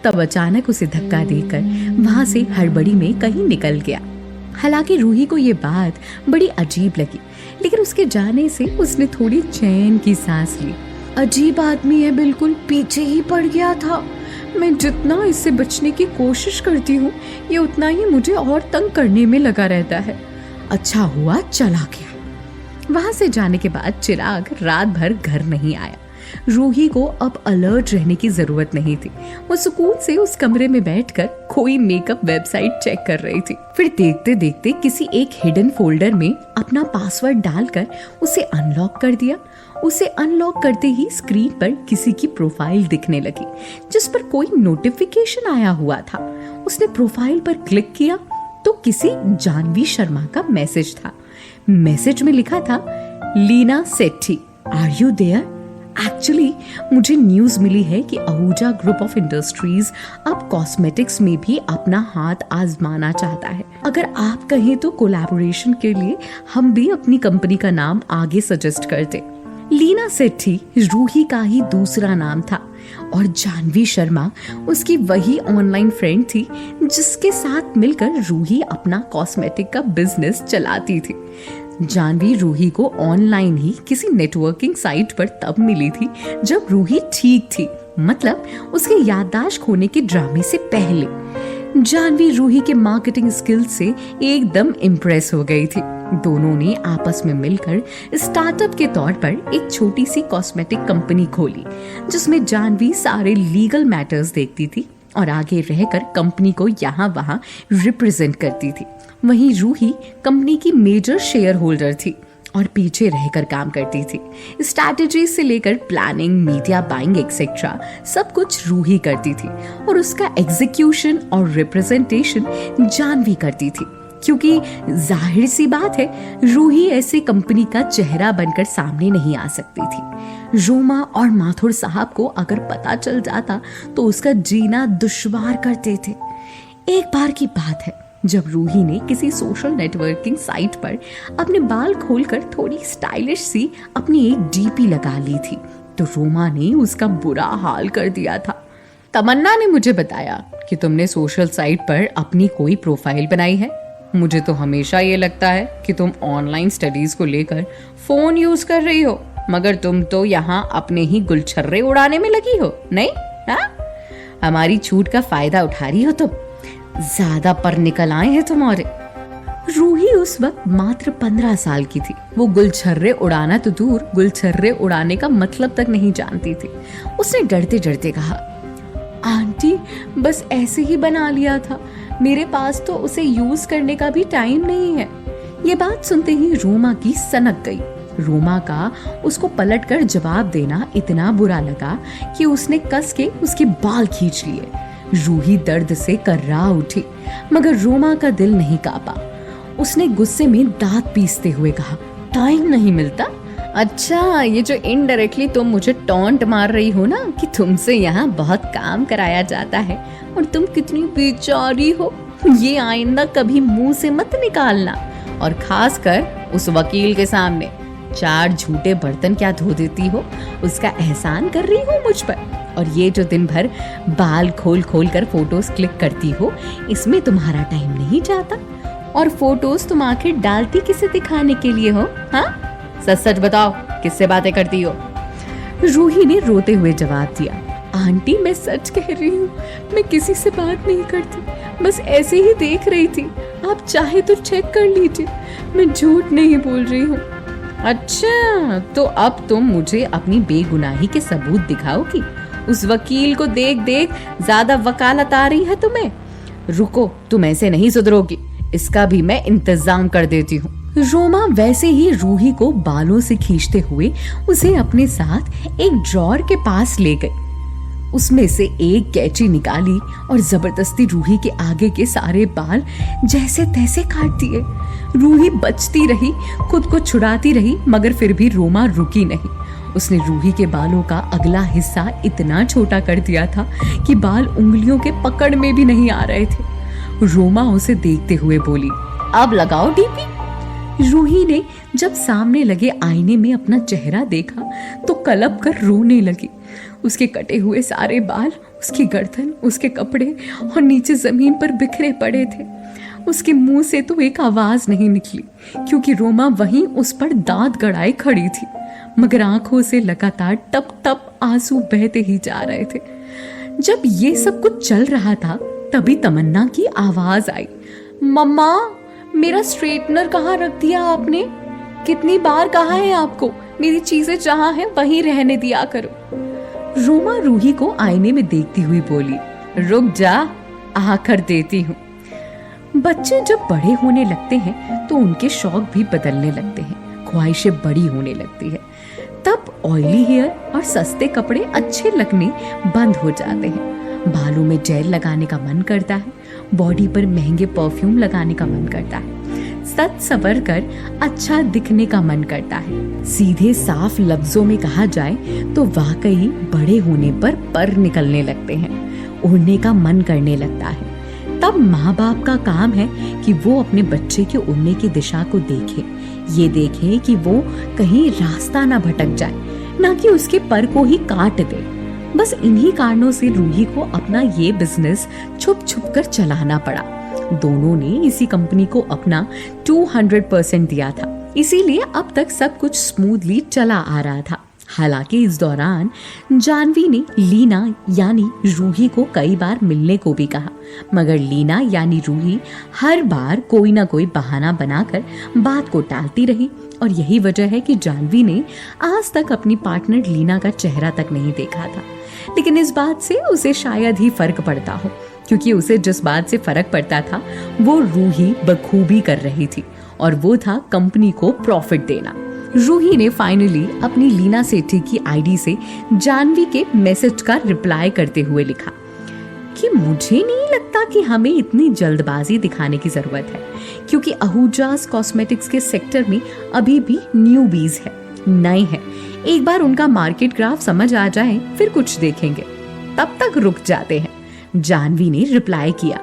तब अचानक उसे धक्का देकर वहां से हड़बड़ी में कहीं निकल गया। हालांकि रूही को ये बात बड़ी अजीब लगी, लेकिन उसके जाने से उसने थोड़ी चैन की सांस ली। अजीब आदमी है, बिल्कुल पीछे ही पड़ गया था। मैं जितना इससे बचने की कोशिश करती हूँ, ये उतना ही मुझे और तंग करने में लगा रहता है। अच्छा हुआ चला गया। वहां से जाने के बाद चिराग रात भर घर नहीं आया। रूही को अब अलर्ट रहने की जरूरत नहीं थी। वो सुकून से उस कमरे में बैठकर कोई मेकअप वेबसाइट चेक कर रही थी। फिर देखते देखते किसी एक हिडन फोल्डर में अपना पासवर्ड डालकर उसे अनलॉक कर दिया। उसे अनलॉक करते ही स्क्रीन पर किसी की प्रोफाइल दिखने लगी, जिस पर कोई नोटिफिकेशन आया हुआ था। उसने प्रोफाइल पर क्लिक किया तो किसी जानवी शर्मा का मैसेज था। मैसेज में लिखा था, लीना सेठी, आर यू देयर? एक्चुअली मुझे न्यूज मिली है कि आहूजा ग्रुप ऑफ इंडस्ट्रीज अब कॉस्मेटिक्स में भी अपना हाथ आजमाना चाहता है। अगर आप कहें तो कोलैबोरेशन के लिए हम भी अपनी कंपनी का नाम आगे सजेस्ट करते। लीना सेठी रूही का ही दूसरा नाम था और जानवी शर्मा उसकी वही ऑनलाइन फ्रेंड थी जिसके साथ मिलकर रूही अपना कॉस्मेटिक का बिजनेस चलाती थी। जानवी रूही को ऑनलाइन ही किसी नेटवर्किंग साइट पर तब मिली थी जब रूही ठीक थी, मतलब उसके याददाश्त खोने के ड्रामे से पहले। जानवी रूही के मार्केटिंग स्किल से एकदम इम्प्रेस हो गई थी। दोनों ने आपस में मिलकर स्टार्टअप के तौर पर एक छोटी सी कॉस्मेटिक कंपनी खोली, जिसमें जानवी सारे लीगल मैटर्स देखती थी और आगे रहकर कंपनी को यहाँ वहाँ रिप्रेजेंट करती थी। वहीं रूही कंपनी की मेजर शेयर होल्डर थी और पीछे रहकर काम करती थी। स्ट्रैटेजी से लेकर प्लानिंग, मीडिया बाइंग एक्सेट्रा सब कुछ रूही करती थी और उसका एग्जीक्यूशन और रिप्रेजेंटेशन जानवी करती थी, क्योंकि जाहिर सी बात है रूही ऐसे कंपनी का चेहरा बनकर सामने नहीं आ सकती थी। रोमा और माथुर साहब को अगर पता चल जाता तो उसका जीना दुश्वार करते थे। एक बार की बात है जब रूही ने किसी सोशल नेटवर्किंग साइट पर अपने बाल खोलकर थोड़ी स्टाइलिश सी अपनी एक डीपी लगा ली थी, तो रोमा ने उसका बुरा हाल कर दिया था। तमन्ना ने मुझे बताया कि तुमने सोशल साइट पर अपनी कोई प्रोफाइल बनाई है। मुझे तो हमेशा ये लगता है कि तुम ऑनलाइन स्टडीज को लेकर फोन यूज कर रही हो, मगर तुम तो यहाँ अपने ही गुलछर्रे उड़ाने में लगी हो, नहीं? हाँ, हमारी छूट का फायदा उठा रही हो तुम। ज्यादा पर निकल आए हैं तुम्हारे। रूही उस वक्त मात्र 15 साल की थी। वो गुलछर्रे उड़ाना तो दूर, गुलछर्रे उड़ाने का मतलब तक नहीं जानती थी। उसने डरते डरते कहा, आंटी बस ऐसे ही बना लिया था, मेरे पास तो उसे यूज करने का भी टाइम नहीं है। ये बात सुनते ही रोमा की सनक गई। रोमा का उसको पलटकर जवाब देना इतना बुरा लगा कि उसने कस के उसके बाल खींच लिए। रूही दर्द से कर्रा उठी, मगर रोमा का दिल नहीं कांपा। उसने गुस्से में दांत पीसते हुए कहा, टाइम नहीं मिलता? अच्छा, ये जो इनडायरेक्टली तुम मुझे टॉन्ट मार रही हो ना कि तुमसे यहाँ बहुत काम कराया जाता है और तुम कितनी बेचारी हो, ये आइंदा कभी मुंह से मत निकालना, और खासकर उस वकील के सामने। 4 झूठे बर्तन क्या धो देती हो, उसका एहसान कर रही हो मुझ पर। और ये जो दिन भर बाल खोल खोल कर फोटोज क्लिक करती हो, इसमें तुम्हारा टाइम नहीं जाता? और फोटोज तुम आखिर डालती किसे दिखाने के लिए हो? हाँ, सच सच बताओ, किससे बातें करती हो? रूही ने रोते हुए जवाब दिया, आंटी मैं सच कह रही हूँ, मैं किसी से बात नहीं करती, बस ऐसे ही देख रही थी। आप चाहे तो चेक कर लीजिए, मैं झूठ नहीं बोल रही हूँ। अच्छा, तो अब तुम मुझे अपनी बेगुनाही के सबूत दिखाओगी? उस वकील को देख देख ज्यादा वकालत आ रही है तुम्हें। रुको, तुम ऐसे नहीं सुधरोगी, इसका भी मैं इंतजाम कर देती हूँ। रोमा वैसे ही रूही को बालों से खींचते हुए उसे अपने साथ एक ड्रॉअर के पास ले गई। उसमें से एक कैंची निकाली और जबरदस्ती रूही के आगे के सारे बाल जैसे तैसे काट दिए। रूही बचती रही, खुद को छुड़ाती रही, मगर फिर भी रोमा रुकी नहीं। उसने रूही के बालों का अगला हिस्सा इतना छोटा कर दिया था कि बाल उंगलियों के पकड़ में भी नहीं आ रहे थे। रोमा उसे देखते हुए बोली, अब लगाओ डीपी। रूही ने जब सामने लगे आईने में अपना चेहरा देखा तो कलप कर रोने लगी। उसके कटे हुए सारे बाल उसकी गर्दन, उसके कपड़े और नीचे जमीन पर बिखरे पड़े थे। उसके मुंह से तो एक आवाज नहीं निकली क्योंकि रोमा वहीं उस पर दांत गड़ाए खड़ी थी, मगर आंखों से लगातार टप टप आंसू बहते ही जा रहे थे। जब ये सब कुछ चल रहा था तभी तमन्ना की आवाज आई, मम्मा, मेरा स्ट्रेटनर कहाँ रख दिया आपने? कितनी बार कहा है आपको मेरी चीजें जहां हैं वहीं रहने दिया करो। रोमा रूही को आईने में देखती हुई बोली, रुक जा, आकर देती हूँ। बच्चे जब बड़े होने लगते हैं तो उनके शौक भी बदलने लगते हैं, ख्वाहिशें बड़ी होने लगती है। तब ऑयली हेयर और सस्ते कपड़े अच्छे लगने बंद हो जाते हैं। बालों में जेल लगाने का मन करता है, बॉडी पर महंगे परफ्यूम लगाने का मन करता है, सच सवर कर अच्छा दिखने का मन करता है। सीधे साफ लफ्जों में कहा जाए तो वाकई बड़े होने पर निकलने लगते हैं, उड़ने का मन करने लगता है। तब माँ बाप का काम है कि वो अपने बच्चे के उड़ने की दिशा को देखे, ये देखे कि वो कहीं रास्ता ना भटक जाए, ना कि उसके पर को ही काट दे। बस इन्हीं कारणों से रूही को अपना ये बिजनेस छुप छुप कर चलाना पड़ा। दोनों ने इसी कंपनी को अपना 200% दिया था, इसीलिए अब तक सब कुछ स्मूथली चला आ रहा था। हालांकि इस दौरान जानवी ने लीना यानी रूही को कई बार मिलने को भी कहा, मगर लीना यानी रूही हर बार कोई ना कोई बहाना बनाकर बात को टालती रही। और यही वजह है कि जानवी ने आज तक अपनी पार्टनर लीना का चेहरा तक नहीं देखा था। लेकिन इस बात से उसे शायद ही फर्क पड़ता हो, क्योंकि उसे जिस बात से फर्क पड़ता था वो रूही बखूबी कर रही थी, और वो था कंपनी को प्रॉफिट देना। रूही ने फाइनली अपनी लीना सेठी की आईडी से जानवी के मैसेज का रिप्लाई करते हुए लिखा कि मुझे नहीं लगता कि हमें इतनी जल्दबाजी दिखाने की जरूरत है, क्योंकि आहूजास कॉस्मेटिक्स के सेक्टर में अभी भी न्यूबीज है, नए हैं। एक बार उनका मार्केट ग्राफ समझ आ जाए फिर कुछ देखेंगे, तब तक रुक जाते हैं। जानवी ने रिप्लाई किया,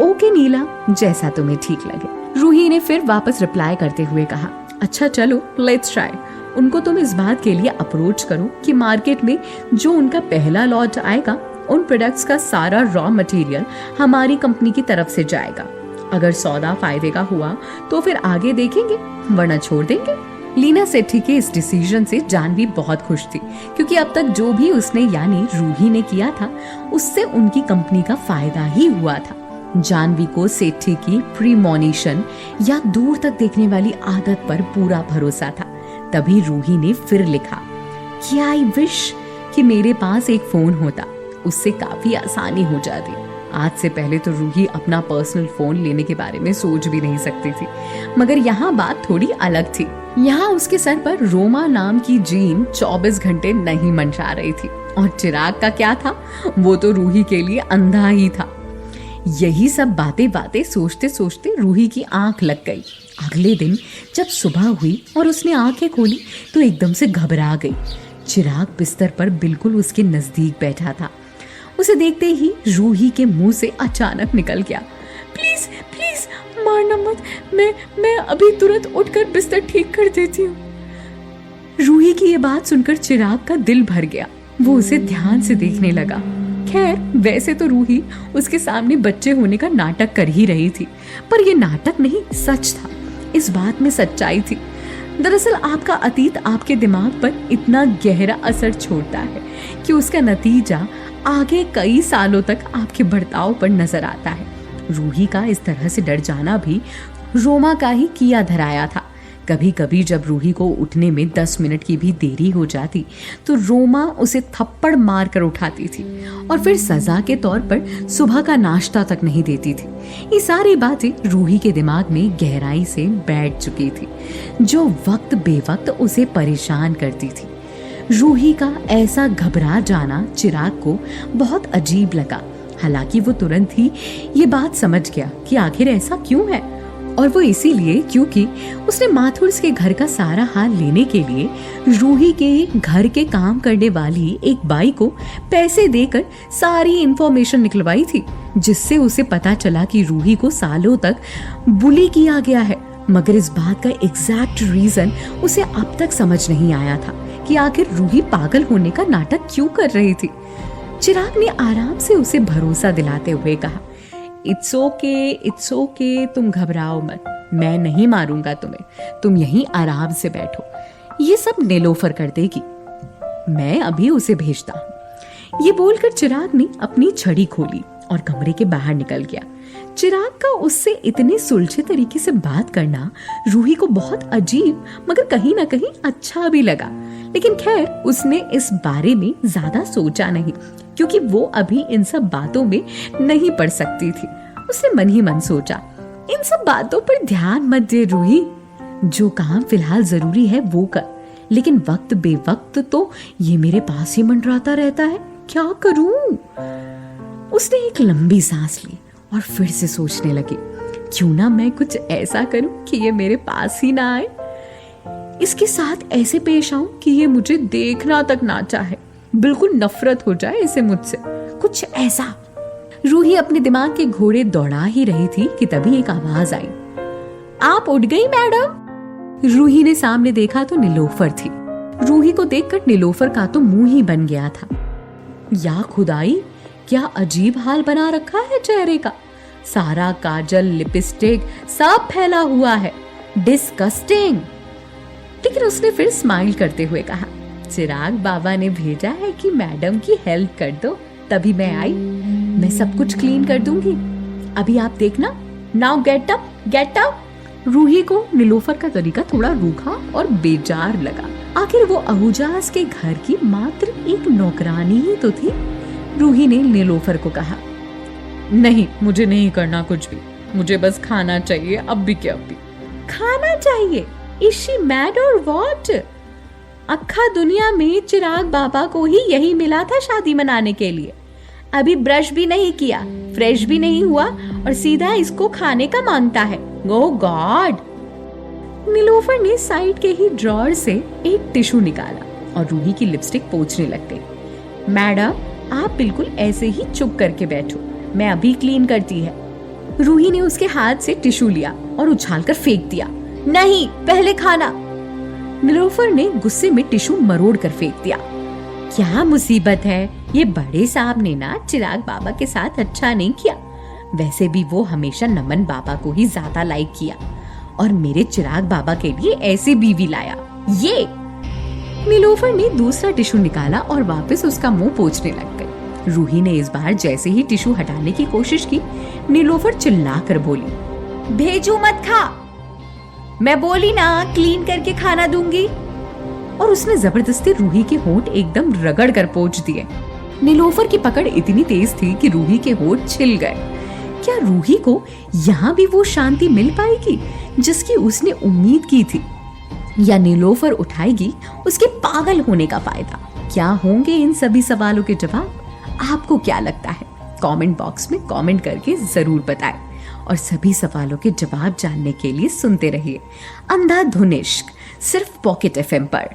ओके नीला, जैसा तुम्हें ठीक लगे। रूही ने फिर वापस रिप्लाई करते हुए कहा, अच्छा चलो लेट्स ट्राई। उनको तुम इस बात के लिए अप्रोच करो कि मार्केट में जो उनका पहला लॉट आएगा उन प्रोडक्ट्स का सारा रॉ मटेरियल हमारी कंपनी की तरफ से जाएगा। अगर सौदा फायदे का हुआ तो फिर आगे देखेंगे, वरना छोड़ देंगे। लीना सेठी के इस डिसीजन से जानवी बहुत खुश थी, क्योंकि अब तक जो भी उसने यानी रूही ने किया था उससे उनकी कंपनी का फायदा ही हुआ था। जानवी को सेठी की प्रीमोनिशन या दूर तक देखने वाली आदत पर पूरा भरोसा था। तभी रूही ने फिर लिखा कि आई विश कि मेरे पास एक फोन होता, उससे काफी आसानी हो जाती। आज से पहले तो रूही अपना पर्सनल फोन लेने के बारे में सोच भी नहीं सकती थी, मगर यहाँ बात थोड़ी अलग थी। यहाँ उसके सर पर रोमा नाम की जीन 24 घंटे नहीं मंडरा रही थी, और चिराग का क्या था, वो तो रूही के लिए अंधा ही था। यही सब बातें सोचते सोचते रूही की आंख लग गई। अगले दिन जब सुबह हुई और उसने आंखें खोली तो एकदम से घबरा गई। चिराग बिस्तर पर बिल्कुल उसके नजदीक बैठा था। उसे देखते ही रूही के मुंह से अचानक निकल गया, प्लीज प्लीज मारना मत, मैं अभी तुरंत उठकर बिस्तर ठीक कर देती हूँ। रूही की ये बात सुनकर चिराग का दिल भर गया। वो उसे ध्यान से देखने लगा। खैर वैसे तो रूही उसके सामने बच्चे होने का नाटक कर ही रही थी, पर ये नाटक नहीं सच था। इस बात में सच्चाई थी। दरअसल आपका अतीत आपके दिमाग पर इतना गहरा असर छोड़ता है कि उसका नतीजा आगे कई सालों तक आपके बर्ताव पर नजर आता है। रूही का इस तरह से डर जाना भी रोमा का ही किया धराया था। कभी कभी जब रूही को उठने में 10 मिनट की भी देरी हो जाती तो रोमा उसे थप्पड़ मार कर उठाती थी और फिर सजा के तौर पर सुबह का नाश्ता तक नहीं देती थी। ये सारी बातें रूही के दिमाग में गहराई से बैठ चुकी थी, जो वक्त बेवक्त उसे परेशान करती थी। रूही का ऐसा घबरा जाना चिराग को बहुत अजीब लगा। हालांकि वो तुरंत ही ये बात समझ गया कि आखिर ऐसा क्यों है, और वो इसीलिए क्योंकि उसने माथुर्स के घर का सारा हाल लेने के लिए रूही के घर के काम करने वाली एक बाई को पैसे देकर सारी इंफॉर्मेशन निकलवाई थी, जिससे उसे पता चला कि रूही को सालों तक बुली किया गया है। मगर इस बात का एग्जैक्ट रीजन उसे अब तक समझ नहीं आया था कि आखिर रूही पागल होने का नाटक क्यों कर रही थी। चिराग ने आराम से उसे भरोसा दिलाते हुए कहा, इट्स ओके, तुम घबराओ मत, मैं नहीं मारूंगा तुम्हें, तुम यहीं आराम से बैठो, ये सब नीलोफर कर देगी, मैं अभी उसे भेजता हूं। ये बोलकर चिराग ने अपनी छड़ी खोली और कमरे के बाहर निकल गया। चिराग का उससे इतने सुलझे तरीके से बात करना रूही को बहुत अजीब मगर कहीं ना कहीं अच्छा भी लगा। लेकिन खैर उसने इस बारे में ज्यादा सोचा नहीं, क्योंकि वो अभी इन सब बातों में नहीं पड़ सकती थी। उसने मन ही मन सोचा, इन सब बातों पर ध्यान मत दे रूही, जो काम फिलहाल जरूरी है वो कर, लेकिन वक्त बेवक्त तो ये मेरे पास ही मंडराता रहता है, क्या करूं? उसने एक लंबी सांस ली और फिर से सोचने लगी, क्यों ना मैं कुछ ऐसा करूं कि ये मेरे पास ही ना आए, इसके साथ ऐसे पेश आऊं कि ये मुझे देखना तक ना चाहे, बिल्कुल नफरत हो जाए इसे मुझसे, कुछ ऐसा। रूही अपने दिमाग के घोड़े दौड़ा ही रही थी कि तभी एक आवाज आई, आप उठ गई मैडम? रूही ने सामने देखा तो नीलोफर थी। रूही को देखकर नीलोफर का तो मुंह ही बन गया था। या खुदाई, क्या अजीब हाल बना रखा है चेहरे का, सारा काजल लिपस्टिक सब फैला हुआ है, डिस्गस्टिंग। लेकिन उसने फिर स्माइल करते हुए कहा, चिराग बाबा ने भेजा है कि मैडम की हेल्प कर दो, तभी मैं आई, मैं सब कुछ क्लीन कर दूंगी, अभी आप देखना, now get up, get up. Roohi को नीलोफर का तरीका थोड़ा रूखा और बेजार लगा। आखिर वो अहुजास के घर की मात्र एक नौकरानी ही तो थी। रूही ने नीलोफर को कहा, नहीं मुझे नहीं करना कुछ भी, मुझे बस खाना चाहिए, अब भी क्या अभी खाना चाहिए? इज शी मैड और व्हाट? अक्खा दुनिया में चिराग बाबा को ही यही मिला था शादी मनाने के लिए, अभी ब्रश भी नहीं किया, फ्रेश भी नहीं हुआ और सीधा इसको खाने का मांगता है। ओ गॉड। नीलोफर ने साइड के ही ड्रॉअर से एक टिश्यू निकाला और रूही की लिपस्टिक पोंछने लग गई। मैडम आप बिल्कुल ऐसे ही चुप करके बैठो, मैं अभी क्लीन करती है। रूही ने उसके हाथ से टिश्यू लिया और उछालकर फेंक दिया। नहीं, पहले खाना। नीलोफर ने गुस्से में टिश्यू मरोड़ कर फेंक दिया। क्या मुसीबत है, ये बड़े साहब ने ना चिराग बाबा के साथ अच्छा नहीं किया, वैसे भी वो हमेशा नमन बाबा को ही ज्यादा लाइक किया और मेरे चिराग बाबा के लिए ऐसी बीवी लाया। ये नीलोफर ने दूसरा टिश्यू निकाला और वापस उसका मुंह पोंछने लग गई। रूही ने इस बार जैसे ही टिश्यू हटाने की कोशिश की, नीलोफर चिल्लाकर बोली, भेजू मत खा, मैं बोली ना क्लीन करके खाना दूंगी। और उसने जबरदस्ती रूही के होंठ एकदम रगड़ कर पोंछ दिए। नीलोफर की पकड़ इतनी तेज थी कि रूही के होंठ छिल गए। क्या रूही को यहाँ भी वो शांति मिल पाएगी जिसकी उसने उम्मीद की थी, या नीलोफर उठाएगी उसके पागल होने का फायदा? क्या होंगे इन सभी सवालों के जवाब? आपको क्या लगता है? कमेंट बॉक्स में कमेंट करके जरूर बताएं और सभी सवालों के जवाब जानने के लिए सुनते रहिए अंधाधुन इश्क, सिर्फ पॉकेट FM पर।